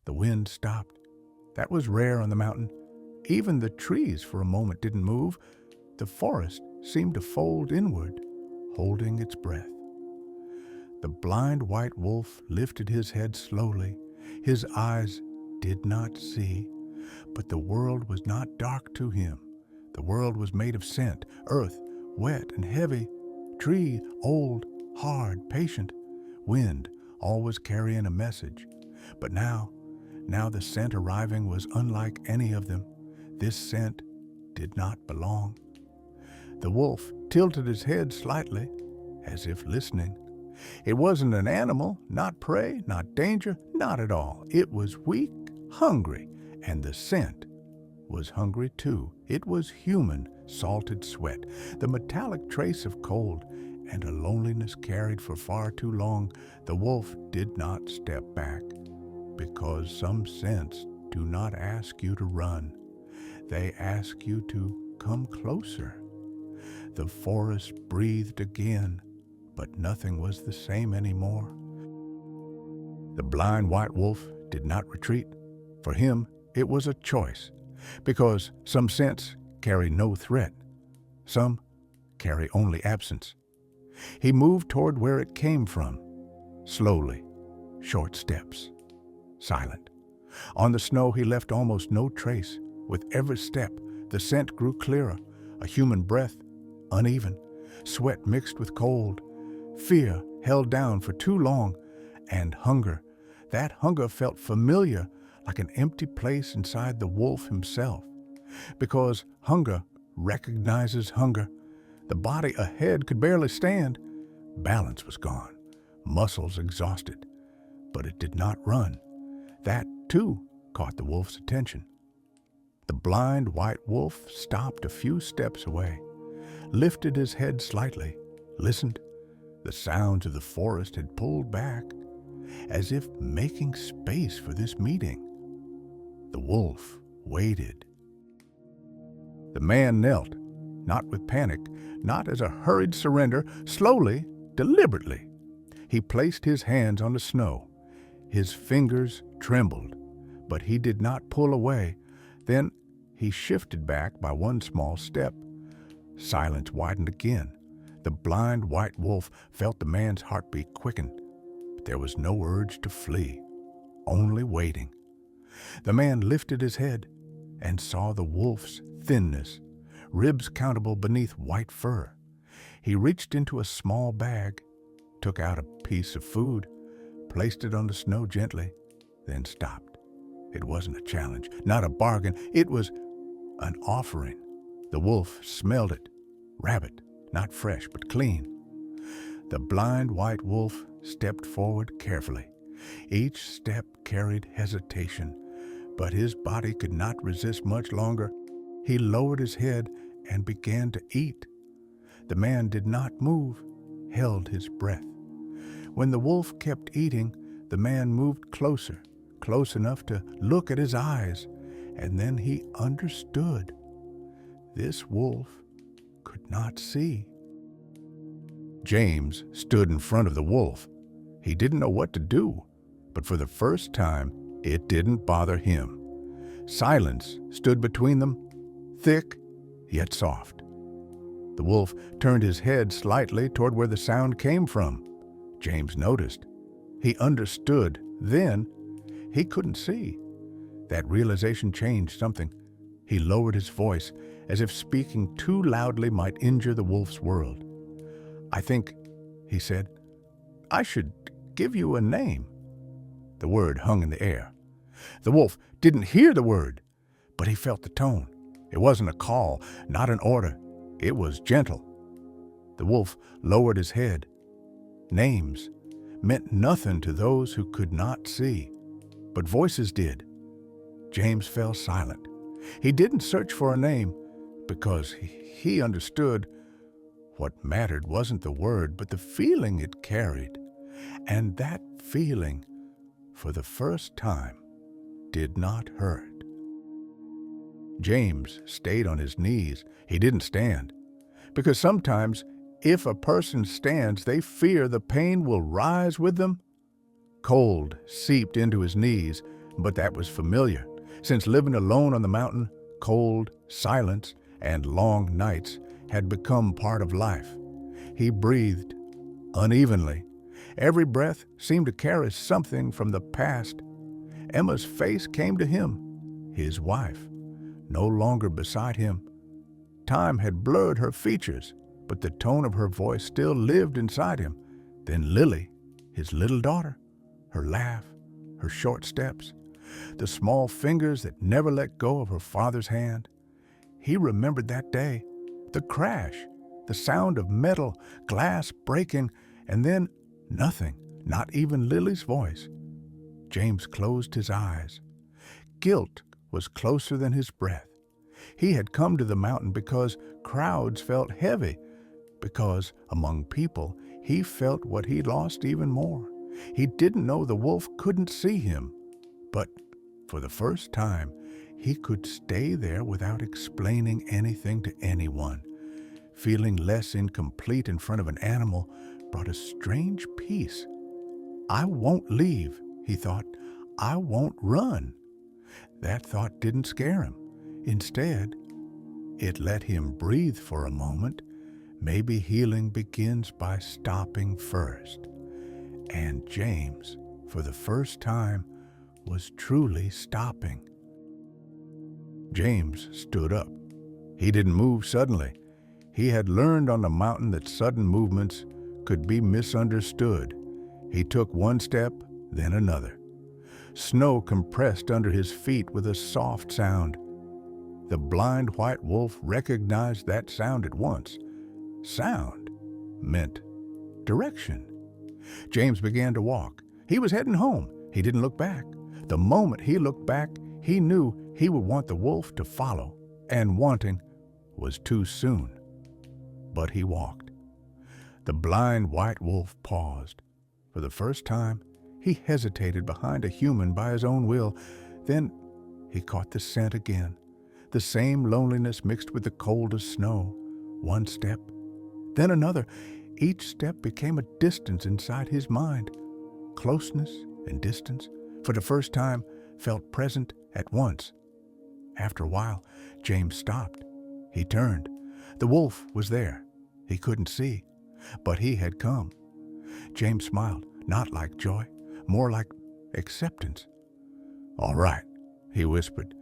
The wind stopped. That was rare on the mountain. Even the trees for a moment didn't move. The forest seemed to fold inward, holding its breath. The blind white wolf lifted his head slowly. His eyes did not see, but the world was not dark to him. The world was made of scent, earth, wet and heavy, tree, old, hard, patient, wind, always carrying a message. But now the scent arriving was unlike any of them. This scent did not belong. The wolf tilted his head slightly, as if listening. It wasn't an animal, not prey, not danger, not at all. It was weak, hungry, and the scent was hungry too. It was human, salted sweat, the metallic trace of cold, and a loneliness carried for far too long. The wolf did not step back, because some scents do not ask you to run. They ask you to come closer. The forest breathed again, but nothing was the same anymore. The blind white wolf did not retreat. For him, it was a choice, because some scents carry no threat. Some carry only absence. He moved toward where it came from, slowly, short steps, silent. On the snow, he left almost no trace. With every step, the scent grew clearer, a human breath, uneven, sweat mixed with cold, fear held down for too long, and hunger. That hunger felt familiar, like an empty place inside the wolf himself. Because hunger recognizes hunger. The body ahead could barely stand. Balance was gone, muscles exhausted. But it did not run. That, too, caught the wolf's attention. The blind white wolf stopped a few steps away, lifted his head slightly, listened. The sounds of the forest had pulled back, as if making space for this meeting. The wolf waited. The man knelt, not with panic, not as a hurried surrender, slowly, deliberately. He placed his hands on the snow. His fingers trembled, but he did not pull away. Then he shifted back by one small step. Silence widened again. The blind white wolf felt the man's heartbeat quicken, but there was no urge to flee, only waiting. The man lifted his head and saw the wolf's thinness, ribs countable beneath white fur. He reached into a small bag, took out a piece of food, placed it on the snow gently, then stopped. It wasn't a challenge, not a bargain. It was an offering. The wolf smelled it. Rabbit, not fresh, but clean. The blind white wolf stepped forward carefully. Each step carried hesitation, but his body could not resist much longer. He lowered his head and began to eat. The man did not move, held his breath. When the wolf kept eating, the man moved closer, close enough to look at his eyes, and then he understood. This wolf could not see. James stood in front of the wolf. He didn't know what to do, but for the first time, it didn't bother him. Silence stood between them, thick yet soft. The wolf turned his head slightly toward where the sound came from. James noticed. He understood. Then he couldn't see. That realization changed something. He lowered his voice, as if speaking too loudly might injure the wolf's world. "I think," he said, "I should give you a name." The word hung in the air. The wolf didn't hear the word, but he felt the tone. It wasn't a call, not an order. It was gentle. The wolf lowered his head. Names meant nothing to those who could not see, but voices did. James fell silent. He didn't search for a name, because he understood what mattered wasn't the word, but the feeling it carried. And that feeling, for the first time, did not hurt. James stayed on his knees. He didn't stand, because sometimes if a person stands, they fear the pain will rise with them. Cold seeped into his knees. But that was familiar, since living alone on the mountain, cold, silence, and long nights had become part of life. He breathed unevenly. Every breath seemed to carry something from the past. Emma's face came to him, his wife, no longer beside him. Time had blurred her features, but the tone of her voice still lived inside him. Then Lily, his little daughter, her laugh, her short steps, the small fingers that never let go of her father's hand. He remembered that day, the crash, the sound of metal, glass breaking, and then nothing, not even Lily's voice. James closed his eyes. Guilt was closer than his breath. He had come to the mountain because crowds felt heavy, because among people he felt what he lost even more. He didn't know the wolf couldn't see him, but for the first time, he could stay there without explaining anything to anyone. Feeling less incomplete in front of an animal brought a strange peace. I won't leave, he thought. I won't run. That thought didn't scare him. Instead, it let him breathe for a moment. Maybe healing begins by stopping first. And James, for the first time, was truly stopping. James stood up. He didn't move suddenly. He had learned on the mountain that sudden movements could be misunderstood. He took one step, then another. Snow compressed under his feet with a soft sound. The blind white wolf recognized that sound at once. Sound meant direction. James began to walk. He was heading home. He didn't look back. The moment he looked back, he knew he would want the wolf to follow, and wanting was too soon. But he walked. The blind white wolf paused. For the first time, he hesitated behind a human by his own will. Then he caught the scent again. The same loneliness mixed with the coldest snow. One step, then another. Each step became a distance inside his mind. Closeness and distance, for the first time, felt present at once. After a while, James stopped. He turned. The wolf was there. He couldn't see, but he had come. James smiled, not like joy, more like acceptance. "All right," he whispered.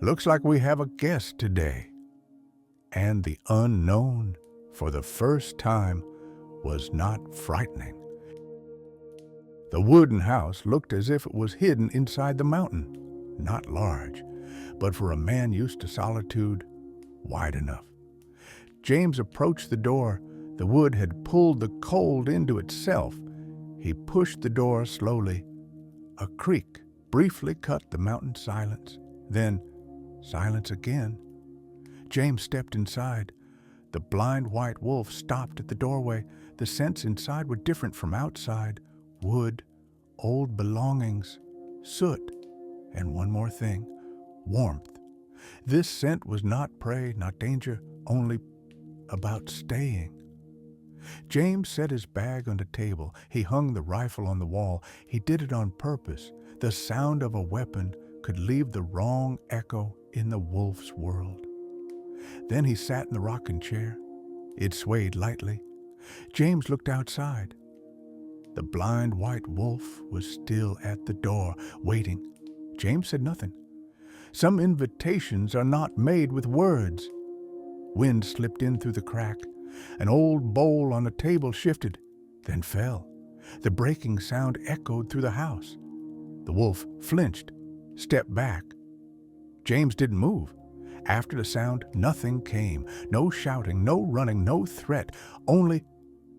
"Looks like we have a guest today." And the unknown, for the first time, was not frightening. The wooden house looked as if it was hidden inside the mountain. Not large, but for a man used to solitude, wide enough. James approached the door. The wood had pulled the cold into itself. He pushed the door slowly. A creak briefly cut the mountain silence. Then silence again. James stepped inside. The blind white wolf stopped at the doorway. The scents inside were different from outside. Wood, old belongings, soot, and one more thing, warmth. This scent was not prey, not danger, only about staying. James set his bag on the table. He hung the rifle on the wall. He did it on purpose. The sound of a weapon could leave the wrong echo in the wolf's world. Then he sat in the rocking chair. It swayed lightly. James looked outside. The blind white wolf was still at the door, waiting. James said nothing. Some invitations are not made with words. Wind slipped in through the crack. An old bowl on a table shifted, then fell. The breaking sound echoed through the house. The wolf flinched, stepped back. James didn't move. After the sound, nothing came. No shouting, no running, no threat, only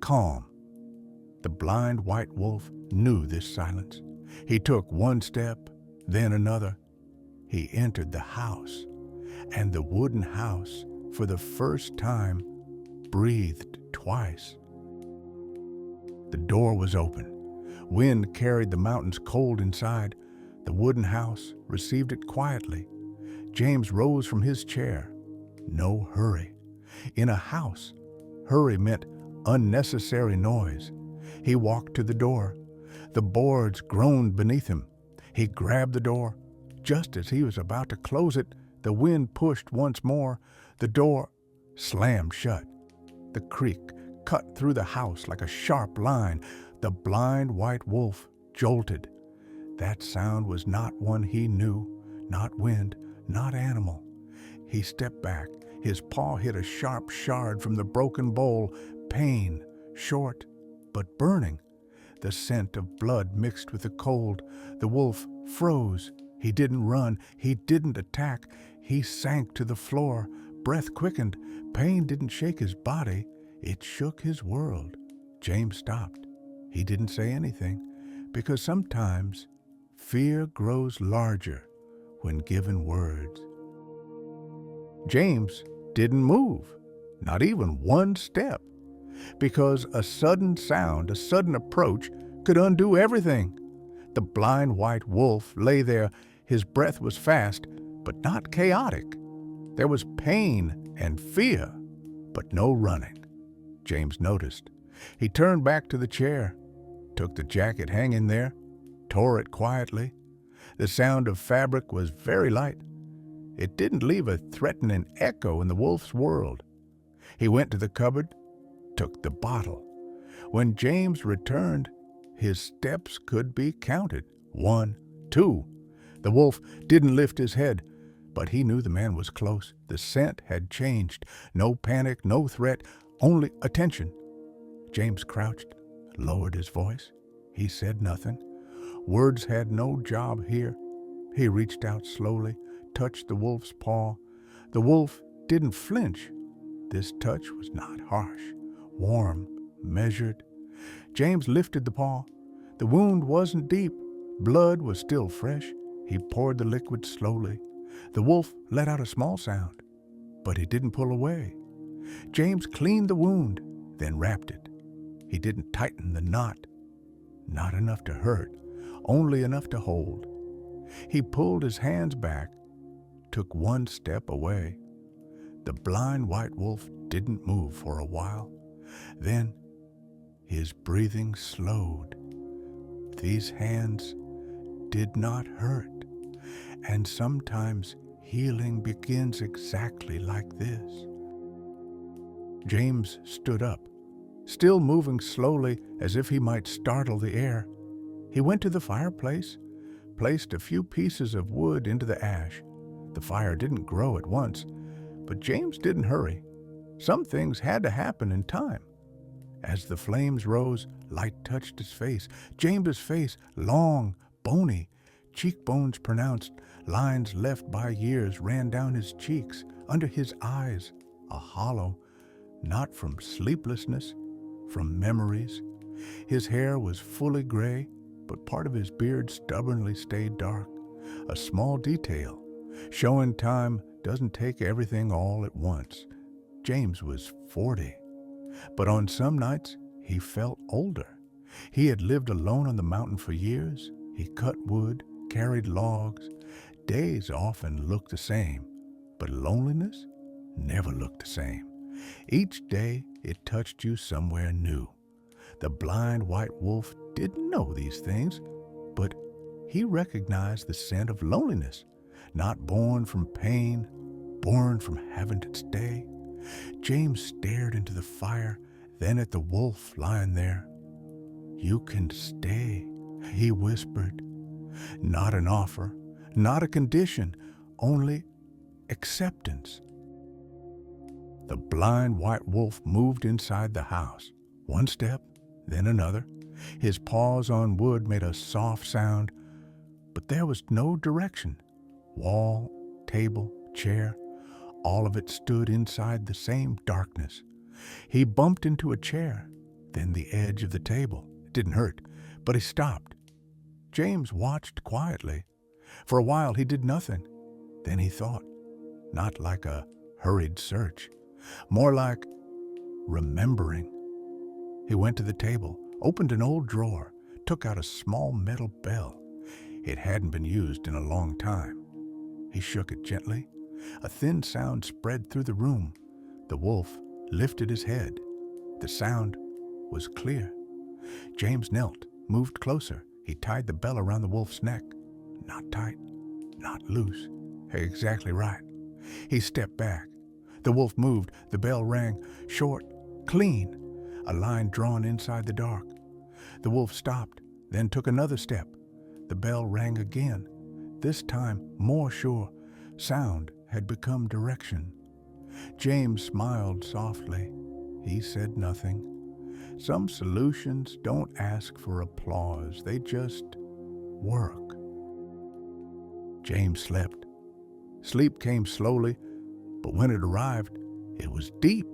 calm. The blind white wolf knew this silence. He took one step, then another. He entered the house, and the wooden house, for the first time, breathed twice. The door was open. Wind carried the mountain's cold inside. The wooden house received it quietly. James rose from his chair. No hurry. In a house, hurry meant unnecessary noise. He walked to the door. The boards groaned beneath him. He grabbed the door. Just as he was about to close it, the wind pushed once more. The door slammed shut. The creak cut through the house like a sharp line. The blind white wolf jolted. That sound was not one he knew, not wind, not animal. He stepped back. His paw hit a sharp shard from the broken bowl. Pain, short, but burning. The scent of blood mixed with the cold. The wolf froze. He didn't run. He didn't attack. He sank to the floor. Breath quickened. Pain didn't shake his body. It shook his world. James stopped. He didn't say anything, because sometimes fear grows larger when given words. James didn't move, not even one step, because a sudden sound, a sudden approach could undo everything. The blind white wolf lay there. His breath was fast, but not chaotic. There was pain and fear, but no running. James noticed. He turned back to the chair, took the jacket hanging there, tore it quietly. The sound of fabric was very light. It didn't leave a threatening echo in the wolf's world. He went to the cupboard, took the bottle. When James returned, his steps could be counted. 1, 2. The wolf didn't lift his head, but he knew the man was close. The scent had changed. No panic, no threat, only attention. James crouched, lowered his voice. He said nothing. Words had no job here. He reached out slowly, touched the wolf's paw. The wolf didn't flinch. This touch was not harsh, warm, measured. James lifted the paw. The wound wasn't deep. Blood was still fresh. He poured the liquid slowly. The wolf let out a small sound, but he didn't pull away. James cleaned the wound, then wrapped it. He didn't tighten the knot. Not enough to hurt, only enough to hold. He pulled his hands back, took one step away. The blind white wolf didn't move for a while. Then his breathing slowed. These hands did not hurt. And sometimes healing begins exactly like this. James stood up, still moving slowly as if he might startle the air. He went to the fireplace, placed a few pieces of wood into the ash. The fire didn't grow at once, but James didn't hurry. Some things had to happen in time. As the flames rose, light touched his face. James's face, long, bony, cheekbones pronounced, lines left by years ran down his cheeks, under his eyes, a hollow, not from sleeplessness, from memories. His hair was fully gray, but part of his beard stubbornly stayed dark, a small detail, showing time doesn't take everything all at once. James was 40, but on some nights he felt older. He had lived alone on the mountain for years. He cut wood, carried logs. Days often looked the same, but loneliness never looked the same. Each day it touched you somewhere new. The blind white wolf didn't know these things, but he recognized the scent of loneliness, not born from pain, born from having to stay. James stared into the fire, then at the wolf lying there. "You can stay," he whispered. Not an offer, not a condition, only acceptance. The blind white wolf moved inside the house. One step, then another. His paws on wood made a soft sound, but there was no direction. Wall, table, chair, all of it stood inside the same darkness. He bumped into a chair, then the edge of the table. It didn't hurt, but he stopped. James watched quietly. For a while he did nothing. Then he thought, not like a hurried search, more like remembering. He went to the table, opened an old drawer, took out a small metal bell. It hadn't been used in a long time. He shook it gently. A thin sound spread through the room. The wolf lifted his head. The sound was clear. James knelt, moved closer. He tied the bell around the wolf's neck. Not tight, not loose. Exactly right. He stepped back. The wolf moved. The bell rang. Short, clean. A line drawn inside the dark. The wolf stopped, then took another step. The bell rang again. This time, more sure. Sound had become direction. James smiled softly. He said nothing. Some solutions don't ask for applause. They just work. James slept. Sleep came slowly, but when it arrived, it was deep.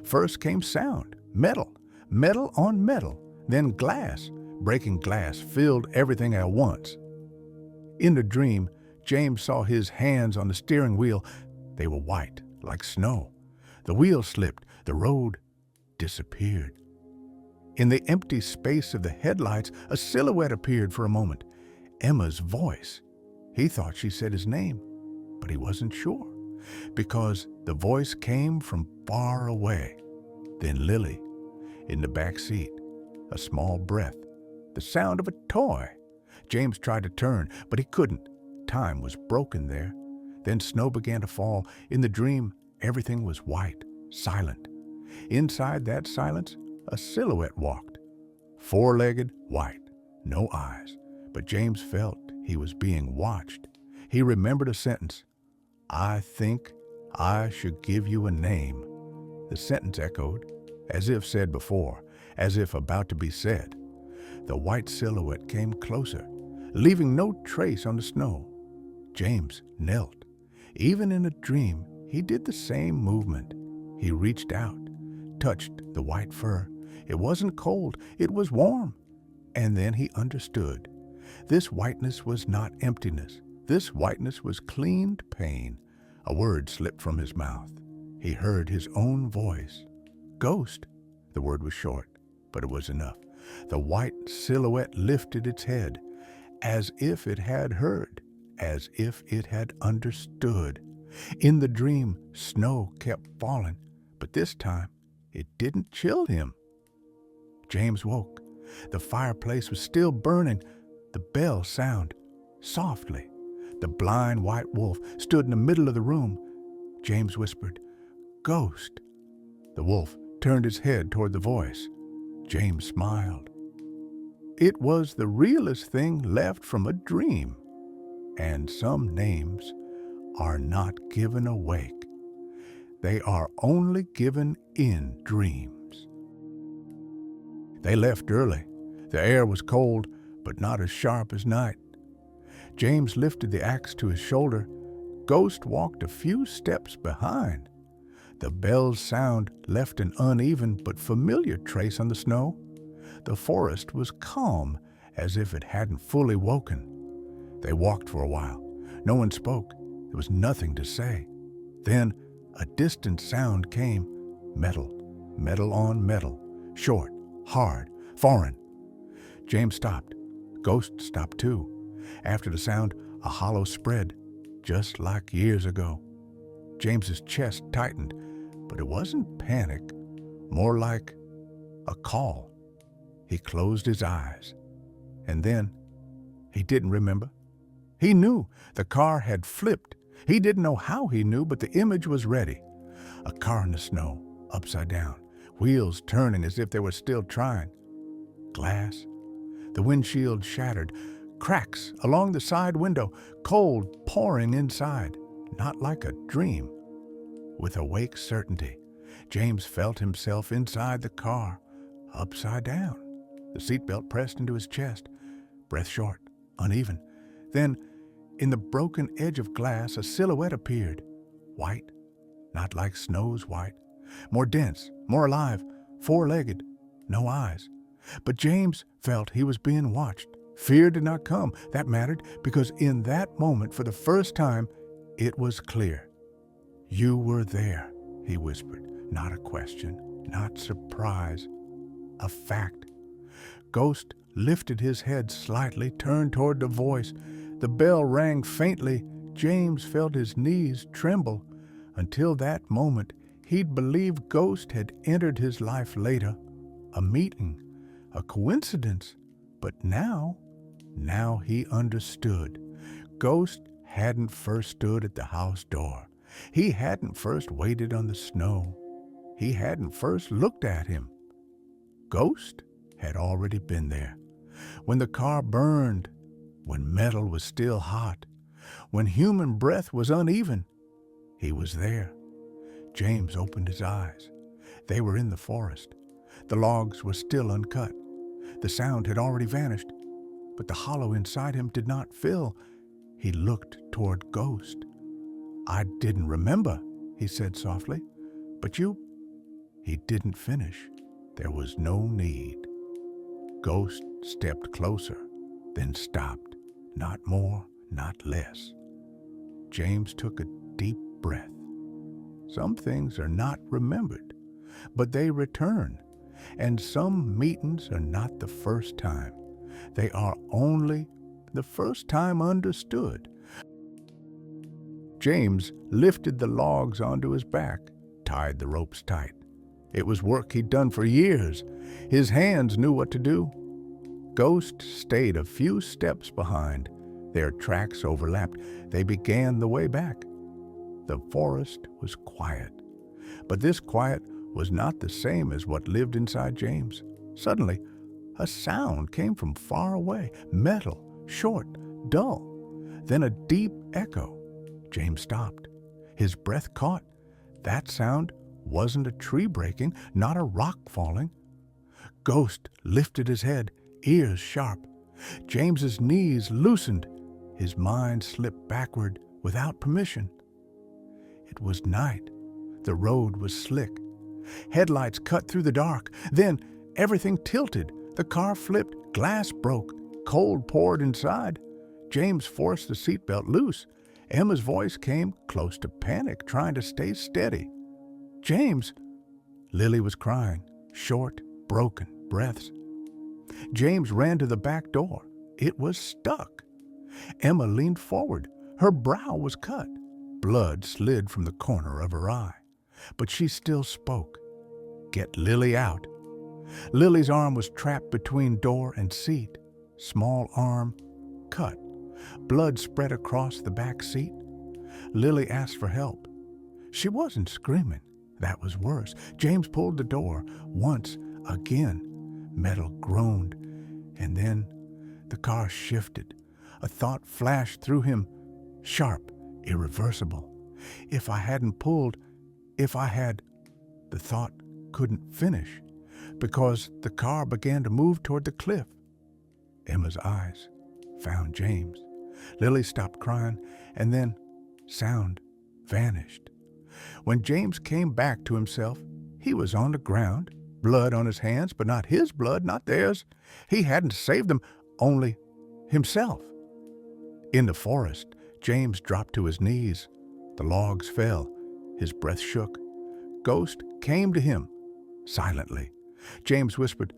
First came sound, metal, metal on metal, then glass. Breaking glass filled everything at once. In the dream, James saw his hands on the steering wheel. They were white, like snow. The wheel slipped. The road disappeared. In the empty space of the headlights, a silhouette appeared for a moment. Emma's voice. He thought she said his name, but he wasn't sure, because the voice came from far away. Then Lily, in the back seat, a small breath, the sound of a toy. James tried to turn, but he couldn't. Time was broken there. Then snow began to fall. In the dream, everything was white, silent. Inside that silence, a silhouette walked. Four-legged, white, no eyes. But James felt he was being watched. He remembered a sentence. "I think I should give you a name." The sentence echoed, as if said before, as if about to be said. The white silhouette came closer, leaving no trace on the snow. James knelt. Even in a dream, he did the same movement. He reached out, touched the white fur. It wasn't cold, it was warm. And then he understood. This whiteness was not emptiness. This whiteness was cleaned pain. A word slipped from his mouth. He heard his own voice. "Ghost." The word was short, but it was enough. The white silhouette lifted its head, as if it had heard, as if it had understood. In the dream, snow kept falling, but this time it didn't chill him. James woke. The fireplace was still burning. The bell sounded softly. The blind white wolf stood in the middle of the room. James whispered, "Ghost." The wolf turned his head toward the voice. James smiled. It was the realest thing left from a dream. And some names are not given awake. They are only given in dreams. They left early. The air was cold, but not as sharp as night. James lifted the axe to his shoulder. Ghost walked a few steps behind. The bell's sound left an uneven but familiar trace on the snow. The forest was calm, as if it hadn't fully woken. They walked for a while. No one spoke. There was nothing to say. Then a distant sound came. Metal, metal on metal, short, hard, foreign. James stopped. Ghost stopped too. After the sound, a hollow spread, just like years ago. James's chest tightened, but it wasn't panic, more like a call. He closed his eyes, and then he didn't remember. He knew the car had flipped. He didn't know how he knew, but the image was ready. A car in the snow, upside down, wheels turning as if they were still trying. Glass. The windshield shattered. Cracks along the side window, cold pouring inside, not like a dream. With awake certainty, James felt himself inside the car, upside down. The seatbelt pressed into his chest, breath short, uneven. Then, in the broken edge of glass, a silhouette appeared. White, not like snow's white. More dense, more alive, four-legged, no eyes. But James felt he was being watched. Fear did not come. That mattered, because in that moment, for the first time, it was clear. "You were there," he whispered. Not a question, not surprise, a fact. Ghost lifted his head slightly, turned toward the voice. The bell rang faintly. James felt his knees tremble. Until that moment, he'd believed Ghost had entered his life later. A meeting, a coincidence. But now, Now he understood. Ghost hadn't first stood at the house door. He hadn't first waited on the snow. He hadn't first looked at him. Ghost had already been there. When the car burned, when metal was still hot, when human breath was uneven, he was there. James opened his eyes. They were in the forest. The logs were still uncut. The sound had already vanished, but the hollow inside him did not fill. He looked toward Ghost. "I didn't remember," he said softly. "But you—" He didn't finish. There was no need. Ghost stepped closer, then stopped. Not more, not less. James took a deep breath. Some things are not remembered, but they return. And some meetings are not the first time. They are only the first time understood. James lifted the logs onto his back, tied the ropes tight. It was work he'd done for years. His hands knew what to do. Ghost stayed a few steps behind. Their tracks overlapped. They began the way back. The forest was quiet, but this quiet was not the same as what lived inside James. Suddenly, a sound came from far away, metal, short, dull. Then a deep echo. James stopped. His breath caught. That sound wasn't a tree breaking, not a rock falling. Ghost lifted his head, ears sharp. James's knees loosened. His mind slipped backward without permission. It was night. The road was slick. Headlights cut through the dark. Then everything tilted. The car flipped. Glass broke. Cold poured inside. James forced the seatbelt loose. Emma's voice came close to panic, trying to stay steady. "James!" Lily was crying, short, broken breaths. James ran to the back door. It was stuck. Emma leaned forward. Her brow was cut. Blood slid from the corner of her eye. But she still spoke. "Get Lily out." Lily's arm was trapped between door and seat. Small arm, cut. Blood spread across the back seat. Lily asked for help. She wasn't screaming. That was worse. James pulled the door. Once, again. Metal groaned. And then the car shifted. A thought flashed through him. Sharp, irreversible. If I hadn't pulled, if I had... The thought couldn't finish because the car began to move toward the cliff. Emma's eyes found James. Lily stopped crying, and then sound vanished. When James came back to himself, he was on the ground, blood on his hands, but not his blood, not theirs. He hadn't saved them, only himself. In the forest, James dropped to his knees. The logs fell. His breath shook. Ghost came to him, silently. James whispered,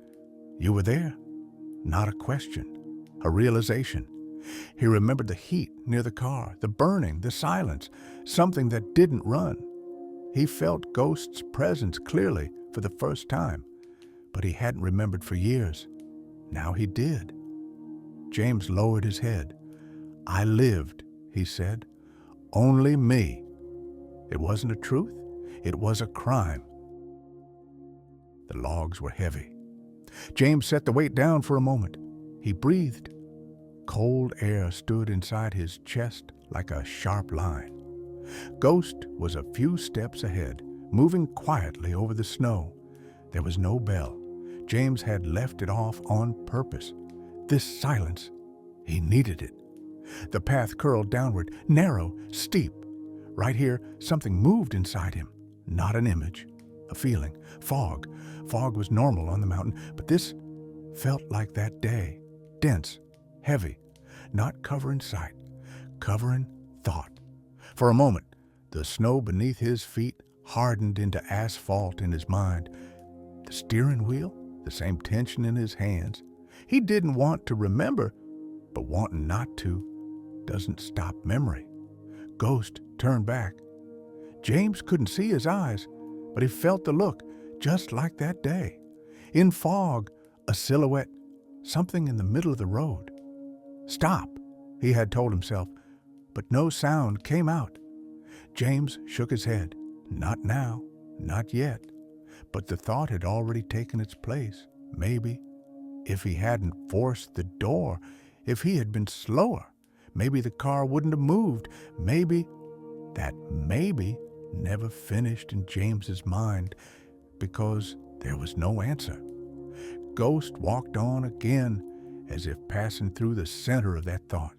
"You were there." Not a question, a realization. He remembered the heat near the car, the burning, the silence, something that didn't run. He felt Ghost's presence clearly for the first time, but he hadn't remembered for years. Now he did. James lowered his head. "I lived," he said. "Only me." It wasn't a truth. It was a crime. The logs were heavy. James set the weight down for a moment. He breathed. Cold air stood inside his chest like a sharp line. Ghost was a few steps ahead, moving quietly over the snow. There was no bell. James had left it off on purpose. This silence, he needed it. The path curled downward, narrow, steep. Right here, something moved inside him. Not an image, a feeling. Fog. Fog was normal on the mountain, but this felt like that day. Dense, heavy, not covering sight, covering thought. For a moment, the snow beneath his feet hardened into asphalt in his mind. The steering wheel, the same tension in his hands. He didn't want to remember, but wanting not to doesn't stop memory. Ghost turned back. James couldn't see his eyes, but he felt the look, just like that day. In fog, a silhouette, something in the middle of the road. Stop, he had told himself, but no sound came out. James shook his head. Not now, not yet. But the thought had already taken its place. Maybe, if he hadn't forced the door, if he had been slower, maybe the car wouldn't have moved. Maybe, that maybe never finished in James's mind because there was no answer. Ghost walked on again, as if passing through the center of that thought.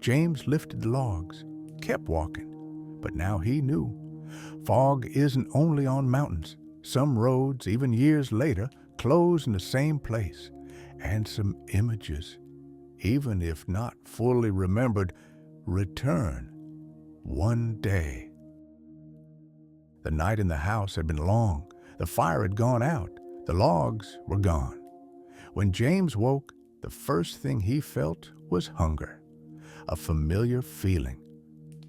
James lifted the logs, kept walking, but now he knew. Fog isn't only on mountains. Some roads, even years later, close in the same place. And some images, even if not fully remembered, return one day. The night in the house had been long. The fire had gone out. The logs were gone. When James woke, the first thing he felt was hunger, a familiar feeling.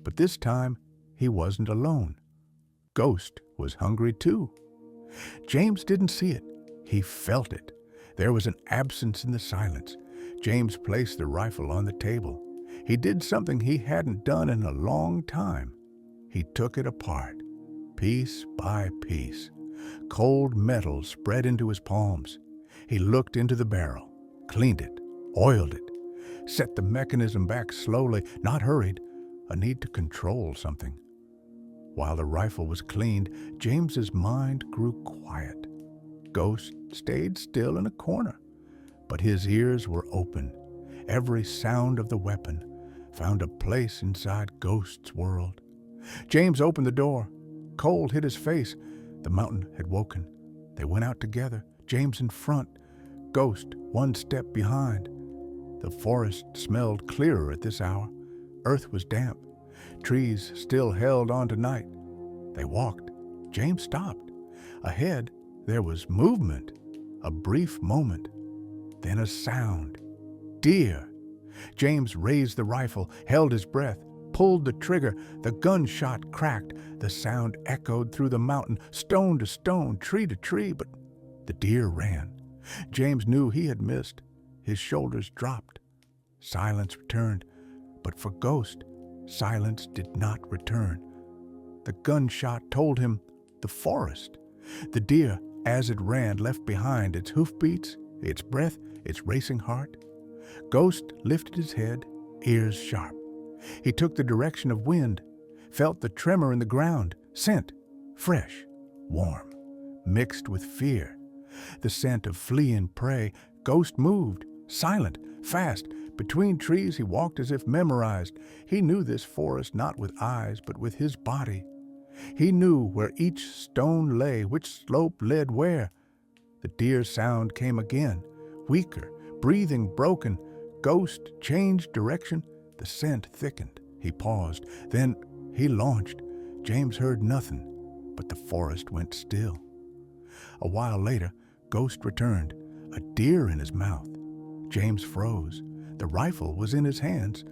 But this time, he wasn't alone. Ghost was hungry too. James didn't see it. He felt it. There was an absence in the silence. James placed the rifle on the table. He did something he hadn't done in a long time. He took it apart, piece by piece. Cold metal spread into his palms. He looked into the barrel, cleaned it, oiled it, set the mechanism back slowly, not hurried, a need to control something. While the rifle was cleaned, James's mind grew quiet. Ghost stayed still in a corner, but his ears were open. Every sound of the weapon found a place inside Ghost's world. James opened the door. Cold hit his face. The mountain had woken. They went out together, James in front, Ghost one step behind. The forest smelled clearer at this hour. Earth was damp. Trees still held on to night. They walked. James stopped. Ahead, there was movement, a brief moment. Then a sound. Deer. James raised the rifle, held his breath, pulled the trigger. The gunshot cracked. The sound echoed through the mountain, stone to stone, tree to tree, but the deer ran. James knew he had missed. His shoulders dropped. Silence returned, but for Ghost, silence did not return. The gunshot told him the forest. The deer, as it ran, left behind its hoofbeats, its breath, its racing heart. Ghost lifted his head, ears sharp. He took the direction of wind, felt the tremor in the ground, scent, fresh, warm, mixed with fear. The scent of fleeing prey. Ghost moved, silent, fast. Between trees he walked as if memorized. He knew this forest not with eyes, but with his body. He knew where each stone lay, which slope led where. The deer sound came again, weaker, breathing broken. Ghost changed direction. The scent thickened. He paused. Then he launched. James heard nothing, but the forest went still. A while later, Ghost returned, a deer in his mouth. James froze. The rifle was in his hands,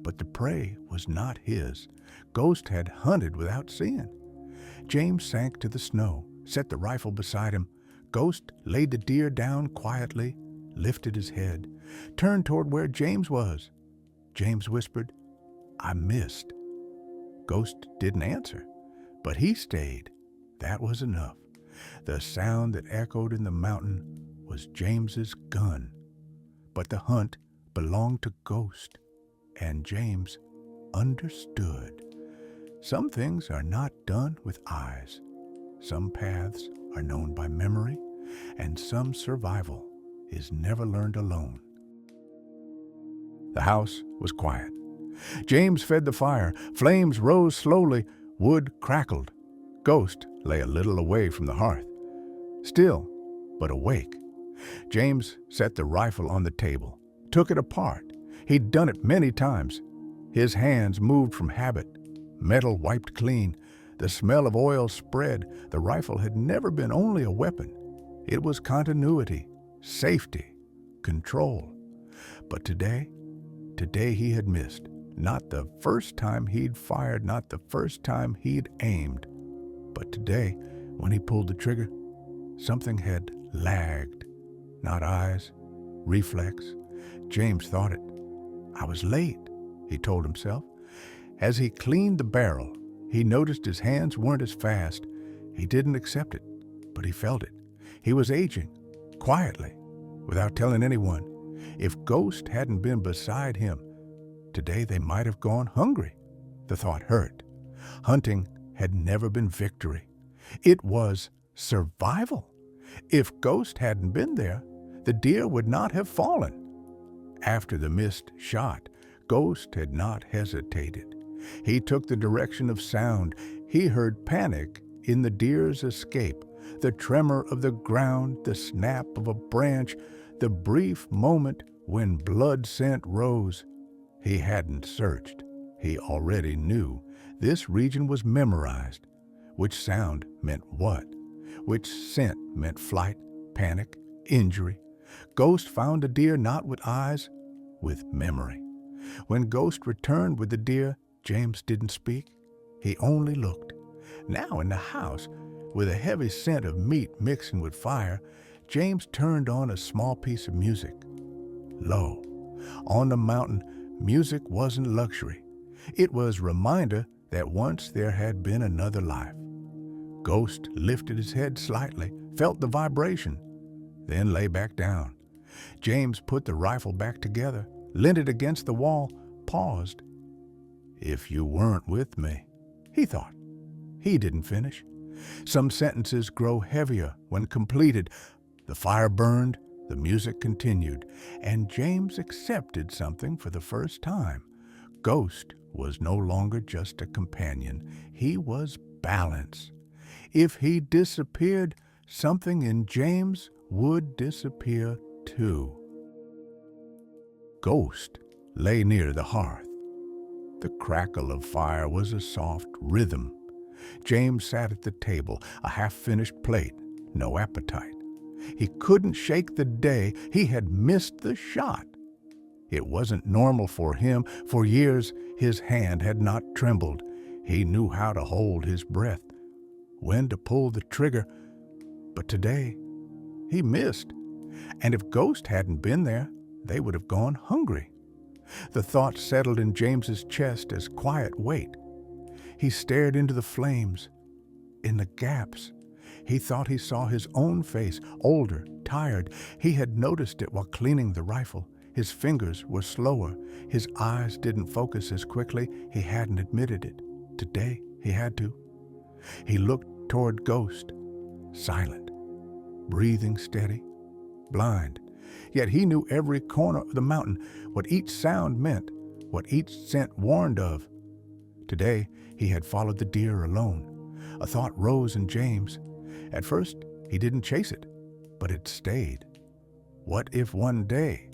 but the prey was not his. Ghost had hunted without seeing. James sank to the snow, set the rifle beside him. Ghost laid the deer down quietly, lifted his head, turned toward where James was. James whispered, "I missed." Ghost didn't answer, but he stayed. That was enough. The sound that echoed in the mountain was James's gun. But the hunt belonged to Ghost, and James understood. Some things are not done with eyes. Some paths are known by memory, and some survival is never learned alone. The house was quiet. James fed the fire. Flames rose slowly. Wood crackled. Ghost lay a little away from the hearth, still but awake. James set the rifle on the table, took it apart. He'd done it many times. His hands moved from habit. Metal wiped clean. The smell of oil spread. The rifle had never been only a weapon. It was continuity, safety, control. But today he had missed. Not the first time he'd fired, not the first time he'd aimed. But today, when he pulled the trigger, something had lagged. Not eyes, reflex. James thought it. I was late, he told himself. As he cleaned the barrel, he noticed his hands weren't as fast. He didn't accept it, but he felt it. He was aging, quietly, without telling anyone. If Ghost hadn't been beside him, today they might have gone hungry. The thought hurt. Hunting had never been victory. It was survival. If Ghost hadn't been there, the deer would not have fallen. After the missed shot, Ghost had not hesitated. He took the direction of sound. He heard panic in the deer's escape, the tremor of the ground, the snap of a branch, the brief moment when blood scent rose. He hadn't searched. He already knew. This region was memorized. Which sound meant what? Which scent meant flight, panic, injury? Ghost found the deer not with eyes, with memory. When Ghost returned with the deer, James didn't speak. He only looked. Now in the house, with a heavy scent of meat mixing with fire, James turned on a small piece of music. Lo, on the mountain, music wasn't luxury. It was a reminder that once there had been another life. Ghost lifted his head slightly, felt the vibration, then lay back down. James put the rifle back together, leaned it against the wall, paused. If you weren't with me, he thought. He didn't finish. Some sentences grow heavier when completed. The fire burned, the music continued, and James accepted something for the first time. Ghost was no longer just a companion. He was balance. If he disappeared, something in James would disappear too. Ghost lay near the hearth. The crackle of fire was a soft rhythm. James sat at the table, a half-finished plate, no appetite. He couldn't shake the day he had missed the shot. It wasn't normal for him. For years, his hand had not trembled. He knew how to hold his breath, when to pull the trigger. But today, he missed. And if Ghost hadn't been there, they would have gone hungry. The thought settled in James's chest as quiet weight. He stared into the flames, in the gaps. He thought he saw his own face, older, tired. He had noticed it while cleaning the rifle. His fingers were slower. His eyes didn't focus as quickly. He hadn't admitted it. Today, he had to. He looked toward Ghost, silent, breathing steady, blind. Yet he knew every corner of the mountain, what each sound meant, what each scent warned of. Today, he had followed the deer alone. A thought rose in James. At first, he didn't chase it, but it stayed. What if one day?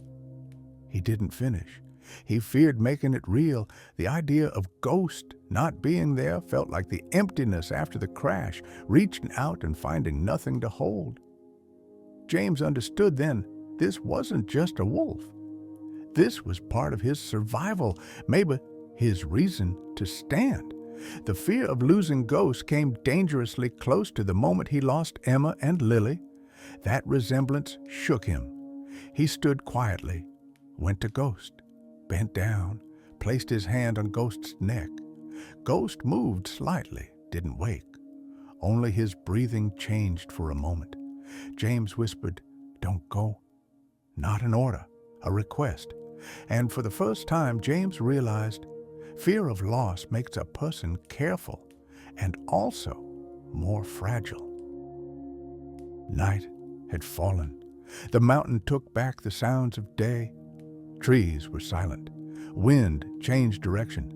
He didn't finish. He feared making it real. The idea of Ghost not being there felt like the emptiness after the crash, reaching out and finding nothing to hold. James understood then this wasn't just a wolf. This was part of his survival, maybe his reason to stand. The fear of losing Ghost came dangerously close to the moment he lost Emma and Lily. That resemblance shook him. He stood quietly, went to Ghost, bent down, placed his hand on Ghost's neck. Ghost moved slightly, didn't wake. Only his breathing changed for a moment. James whispered, "Don't go." Not an order, a request. And for the first time, James realized fear of loss makes a person careful and also more fragile. Night had fallen. The mountain took back the sounds of day. Trees were silent. Wind changed direction.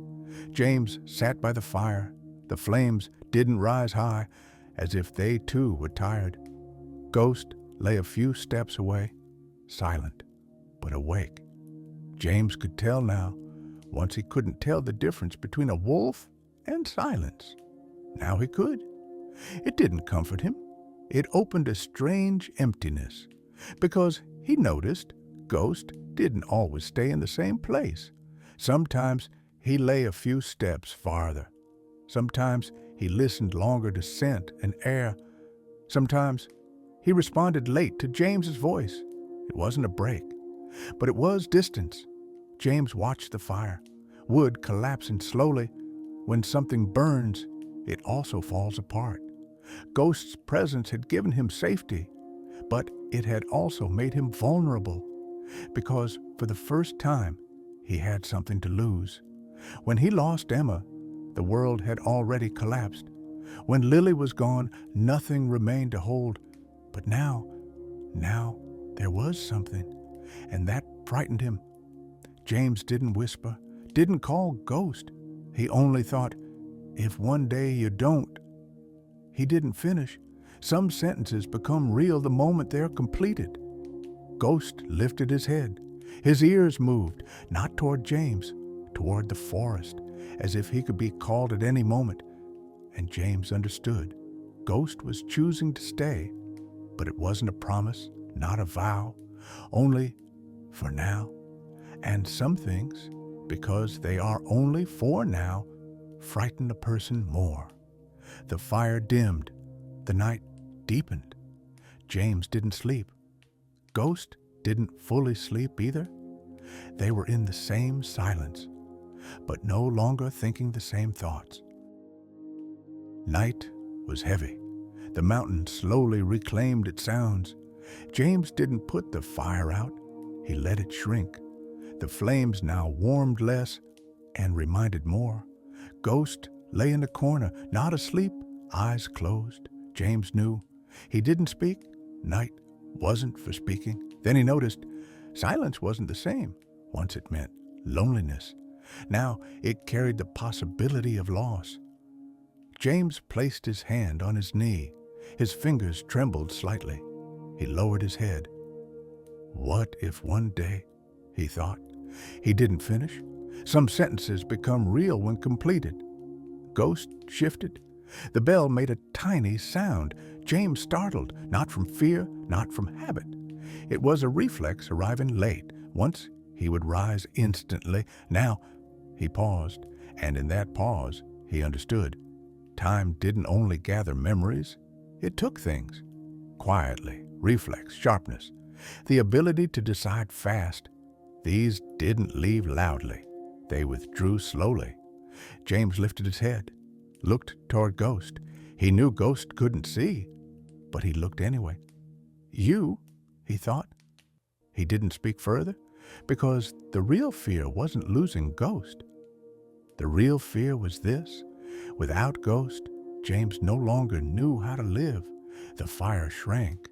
James sat by the fire. The flames didn't rise high, as if they too were tired. Ghost lay a few steps away, silent, but awake. James could tell now. Once he couldn't tell the difference between a wolf and silence. Now he could. It didn't comfort him. It opened a strange emptiness, because he noticed Ghost didn't always stay in the same place. Sometimes he lay a few steps farther. Sometimes he listened longer to scent and air. Sometimes he responded late to James's voice. It wasn't a break, but it was distance. James watched the fire, wood collapsing slowly. When something burns, it also falls apart. Ghost's presence had given him safety, but it had also made him vulnerable, because for the first time, he had something to lose. When he lost Emma, the world had already collapsed. When Lily was gone, nothing remained to hold. But now there was something, and that frightened him. James didn't whisper, didn't call Ghost. He only thought, if one day you don't. He didn't finish. Some sentences become real the moment they're completed. Ghost lifted his head. His ears moved, not toward James, toward the forest, as if he could be called at any moment. And James understood. Ghost was choosing to stay, but it wasn't a promise, not a vow, only for now. And some things, because they are only for now, frighten a person more. The fire dimmed. The night deepened. James didn't sleep. Ghost didn't fully sleep either. They were in the same silence, but no longer thinking the same thoughts. Night was heavy. The mountain slowly reclaimed its sounds. James didn't put the fire out. He let it shrink. The flames now warmed less and reminded more. Ghost lay in the corner, not asleep, eyes closed. James knew. He didn't speak. Night wasn't for speaking. Then he noticed silence wasn't the same. Once it meant loneliness. Now it carried the possibility of loss. James placed his hand on his knee. His fingers trembled slightly. He lowered his head. What if one day, he thought. He didn't finish. Some sentences become real when completed. Ghost shifted. The bell made a tiny sound. James startled, not from fear, not from habit. It was a reflex arriving late. Once he would rise instantly. Now he paused, and in that pause he understood. Time didn't only gather memories, it took things. Quietly, reflex, sharpness, the ability to decide fast. These didn't leave loudly. They withdrew slowly. James lifted his head, looked toward Ghost. He knew Ghost couldn't see, but he looked anyway. You, he thought. He didn't speak further, because the real fear wasn't losing Ghost. The real fear was this. Without Ghost, James no longer knew how to live. The fire shrank.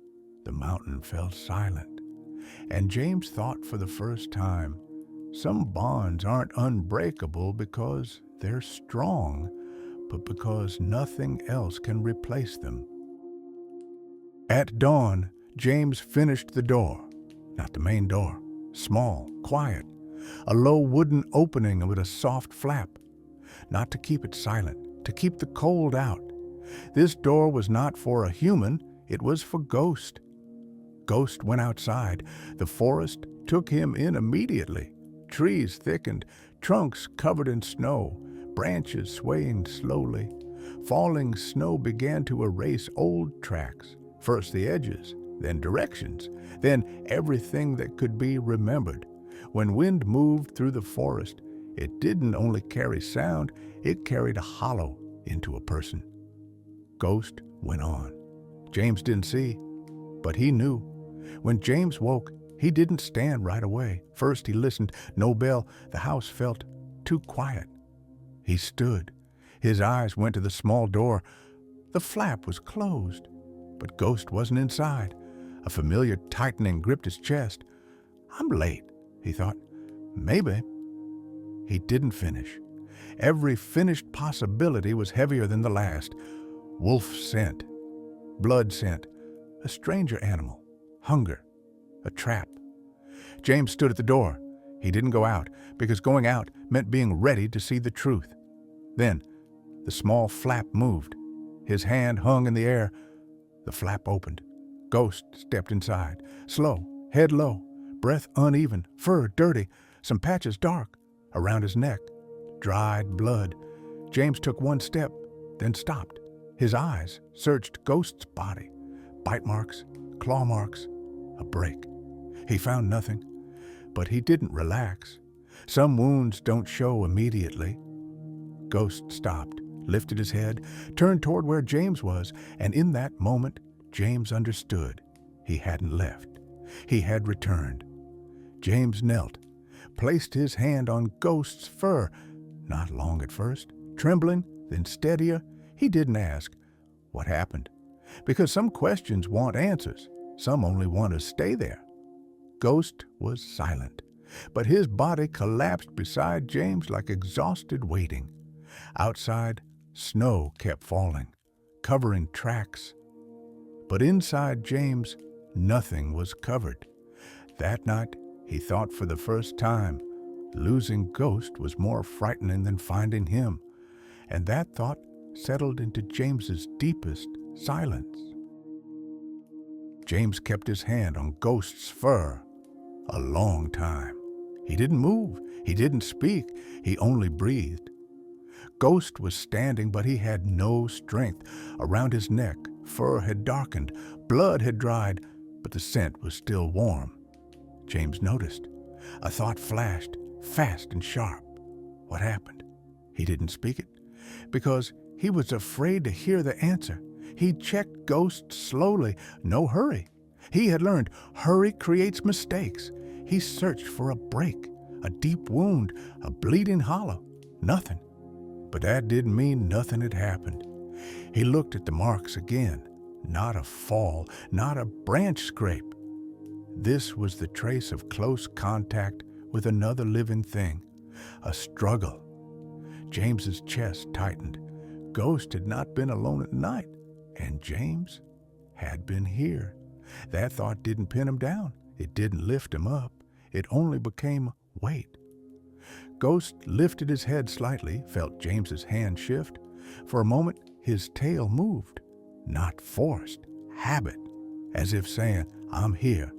The mountain fell silent. And James thought for the first time, some bonds aren't unbreakable because they're strong, but because nothing else can replace them. At dawn, James finished the door. Not the main door. Small, quiet. A low wooden opening with a soft flap. Not to keep it silent, to keep the cold out. This door was not for a human, it was for Ghost. Ghost went outside. The forest took him in immediately. Trees thickened, trunks covered in snow, branches swaying slowly. Falling snow began to erase old tracks, first the edges, then directions, then everything that could be remembered. When wind moved through the forest, it didn't only carry sound, it carried a hollow into a person. Ghost went on. James didn't see, but he knew. When James woke, he didn't stand right away. First he listened. No bell. The house felt too quiet. He stood. His eyes went to the small door. The flap was closed, but Ghost wasn't inside. A familiar tightening gripped his chest. I'm late, he thought. Maybe. He didn't finish. Every finished possibility was heavier than the last. Wolf scent, blood scent, a stranger animal, hunger, a trap. James stood at the door. He didn't go out, because going out meant being ready to see the truth. Then, the small flap moved. His hand hung in the air. The flap opened. Ghost stepped inside, slow, head low, breath uneven, fur dirty, some patches dark. Around his neck, dried blood. James took one step, then stopped. His eyes searched Ghost's body. Bite marks, claw marks, a break. He found nothing, but he didn't relax. Some wounds don't show immediately. Ghost stopped, lifted his head, turned toward where James was, and in that moment, James understood. He hadn't left. He had returned. James knelt, placed his hand on Ghost's fur, not long at first, trembling, then steadier. He didn't ask, "What happened?" Because some questions want answers. Some only want to stay there. Ghost was silent, but his body collapsed beside James like exhausted waiting. Outside, snow kept falling, covering tracks. But inside James, nothing was covered. That night, he thought for the first time, losing Ghost was more frightening than finding him, and that thought settled into James's deepest silence. James kept his hand on Ghost's fur a long time. He didn't move, he didn't speak, he only breathed. Ghost was standing, but he had no strength. Around his neck, fur had darkened, blood had dried, but the scent was still warm. James noticed. A thought flashed, fast and sharp. What happened? He didn't speak it, because he was afraid to hear the answer. He checked Ghost slowly. No hurry. He had learned hurry creates mistakes. He searched for a break, a deep wound, a bleeding hollow. Nothing. But that didn't mean nothing had happened. He looked at the marks again. Not a fall, not a branch scrape. This was the trace of close contact with another living thing, a struggle. James's chest tightened. Ghost had not been alone at night, and James had been here. That thought didn't pin him down. It didn't lift him up. It only became weight. Ghost lifted his head slightly, felt James's hand shift. For a moment, his tail moved. Not forced, habit, as if saying, "I'm here."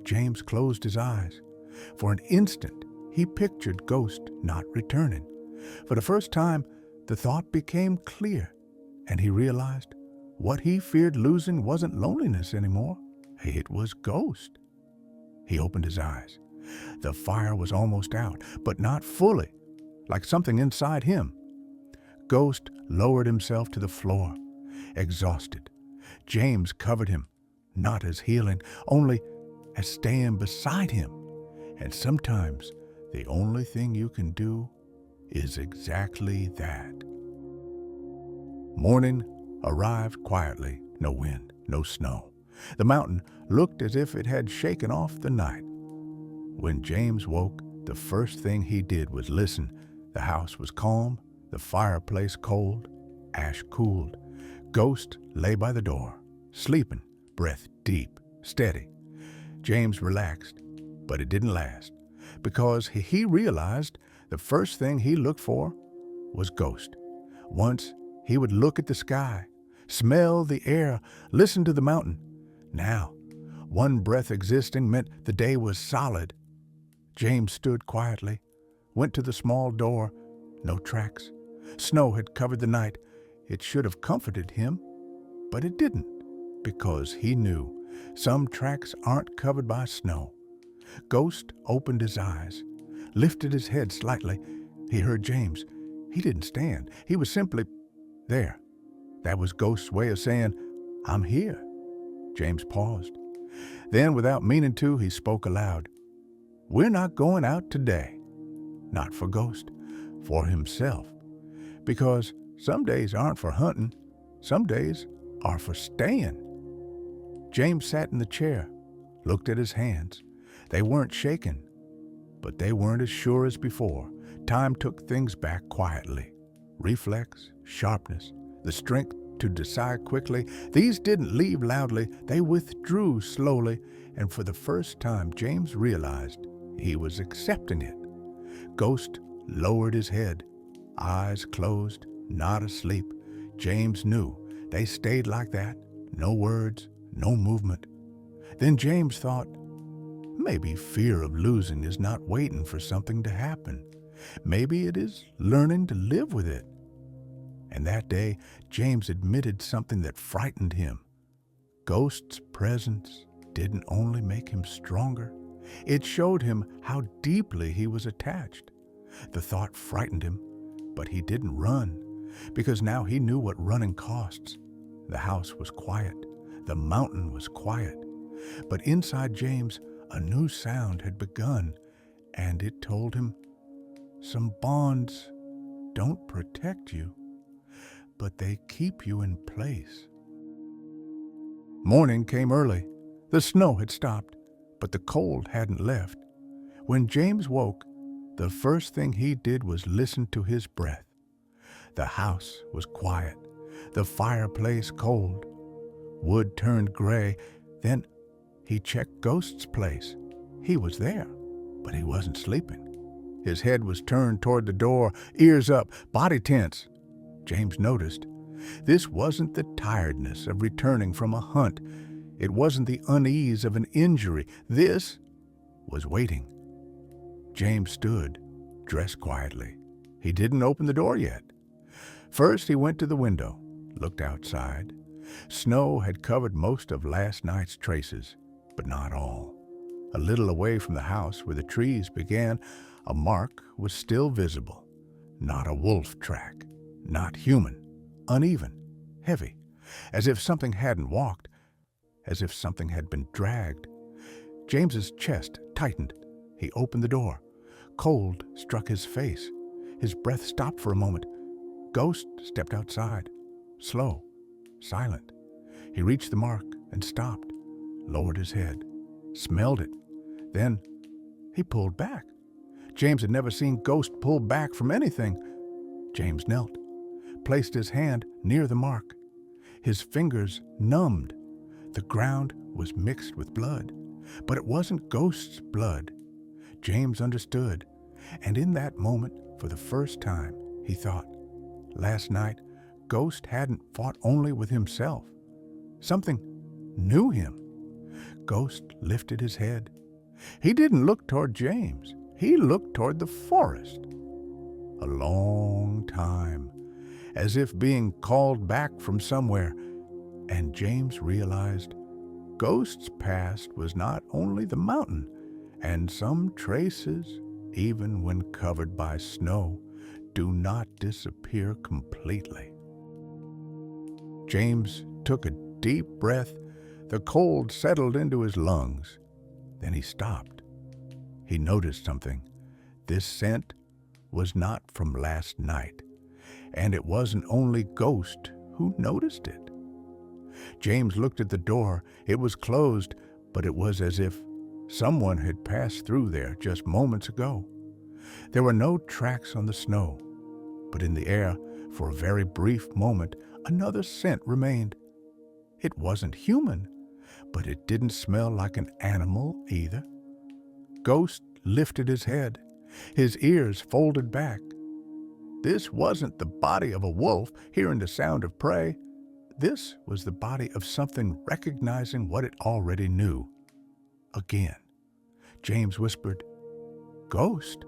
James closed his eyes. For an instant, he pictured Ghost not returning. For the first time, the thought became clear, and he realized what he feared losing wasn't loneliness anymore. It was Ghost. He opened his eyes. The fire was almost out, but not fully, like something inside him. Ghost lowered himself to the floor, exhausted. James covered him, not as healing, only as staying beside him. And sometimes the only thing you can do is exactly that. Morning arrived quietly. No wind, no snow. The mountain looked as if it had shaken off the night. When James woke, the first thing he did was listen. The house was calm, the fireplace cold, ash cooled. Ghost lay by the door, sleeping, breath deep, steady. James relaxed, but it didn't last, because he realized the first thing he looked for was Ghost. Once he would look at the sky, smell the air, listen to the mountain. Now, one breath existing meant the day was solid. James stood quietly, went to the small door. No tracks. Snow had covered the night. It should have comforted him, but it didn't, because he knew some tracks aren't covered by snow. Ghost opened his eyes, lifted his head slightly. He heard James. He didn't stand. He was simply there. That was Ghost's way of saying, "I'm here." James paused. Then, without meaning to, he spoke aloud. "We're not going out today." Not for Ghost, for himself. Because some days aren't for hunting, some days are for staying. James sat in the chair, looked at his hands. They weren't shaking, but they weren't as sure as before. Time took things back quietly. Reflex, sharpness, the strength to decide quickly. These didn't leave loudly, they withdrew slowly, and for the first time James realized he was accepting it. Ghost lowered his head, eyes closed, not asleep. James knew they stayed like that, no words, no movement. Then James thought, maybe fear of losing is not waiting for something to happen. Maybe it is learning to live with it. And that day, James admitted something that frightened him. Ghost's presence didn't only make him stronger, It showed him how deeply he was attached. The thought frightened him, but he didn't run, because now he knew what running costs. The house was quiet. The mountain was quiet. But inside James, a new sound had begun, and it told him, some bonds don't protect you, but they keep you in place. Morning came early. The snow had stopped, but the cold hadn't left. When James woke, the first thing he did was listen to his breath. The house was quiet, the fireplace cold. Wood turned gray. Then he checked Ghost's place. He was there, but he wasn't sleeping. His head was turned toward the door, ears up, body tense. James noticed. This wasn't the tiredness of returning from a hunt. It wasn't the unease of an injury. This was waiting. James stood, dressed quietly. He didn't open the door yet. First, he went to the window, looked outside. Snow had covered most of last night's traces, but not all. A little away from the house, where the trees began, a mark was still visible. Not a wolf track, not human, uneven, heavy, as if something hadn't walked, as if something had been dragged. James's chest tightened. He opened the door. Cold struck his face. His breath stopped for a moment. Ghost stepped outside, slow, silent. He reached the mark and stopped, lowered his head, smelled it. Then he pulled back. James had never seen Ghost pull back from anything. James knelt, placed his hand near the mark. His fingers numbed. The ground was mixed with blood, but it wasn't Ghost's blood. James understood, and in that moment, for the first time, he thought, last night, Ghost hadn't fought only with himself. Something knew him. Ghost lifted his head. He didn't look toward James. He looked toward the forest. A long time, as if being called back from somewhere, and James realized Ghost's past was not only the mountain, and some traces, even when covered by snow, do not disappear completely. James took a deep breath. The cold settled into his lungs. Then he stopped. He noticed something. This scent was not from last night, and it wasn't only Ghost who noticed it. James looked at the door. It was closed, but it was as if someone had passed through there just moments ago. There were no tracks on the snow, but in the air, for a very brief moment, another scent remained. It wasn't human, but it didn't smell like an animal either. Ghost lifted his head, his ears folded back. This wasn't the body of a wolf hearing the sound of prey. This was the body of something recognizing what it already knew. Again, James whispered, "Ghost."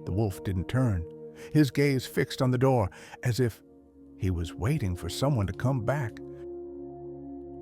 The wolf didn't turn, his gaze fixed on the door, as if he was waiting for someone to come back.